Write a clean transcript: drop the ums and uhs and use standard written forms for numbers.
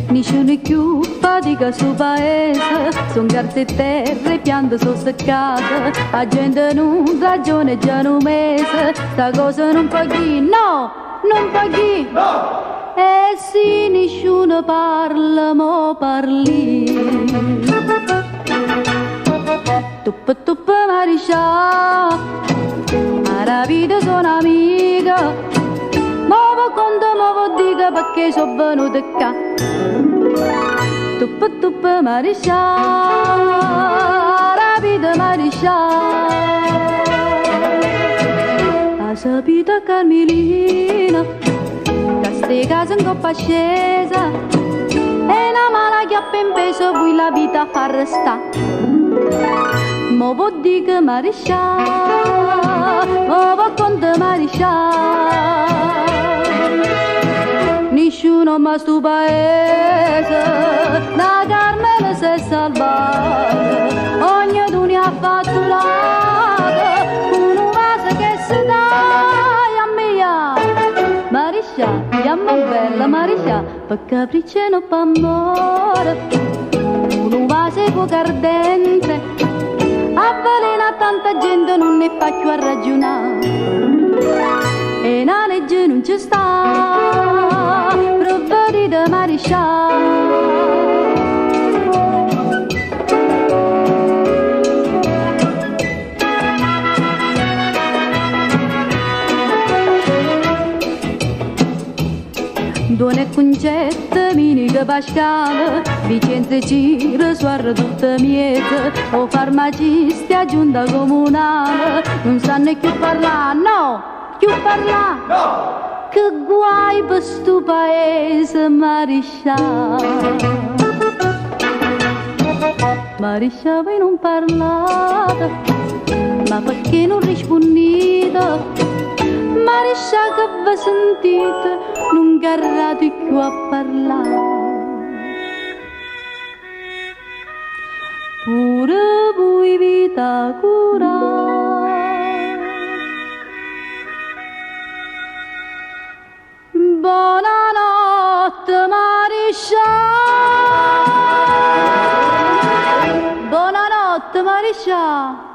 Nessuno più fatica sul paese, son carte e terre, piante sono seccate, la gente non ragiona già un mese, sta cosa non paghi, no, non paghi, no! E se nessuno parla, mo parli. Tuppa tuppa mariscia, ma la vita sono amica, muovo conto, muovo dica perché sono venuta qua. Tuppa tuppa mariscia, rapida mariscia, la sapita Carmelina, che ste case in coppa scesa, e una mala chiappa in peso, poi la vita fa resta. Mo può dire mariscia, mo può conta mariscia. Nessuno ma sto paese, la Carmela si è salvata, ognuno ne ha fatturato, uno vaso che si dà a mia. Mariscia, chiama bella Mariscia, per capriccio non fa amore, uno vaso poco ardente, avvelena tanta gente non ne fa più a ragionare. E la legge non ci sta, provvedi da mariscia. Done concetta, minica pascale, Vicenza gira, suarra tutta miete, o farmacisti a giunta comunale, non sanno più parlare, no! Più parla, no! Che guai per sto paese, Mariscia. Mariscia voi non parlate, ma perché non rispondete? Mariscia che vi sentite, non garrate più a parlare. Pure voi vita curare. Buonanotte Mariscia, buonanotte Mariscia.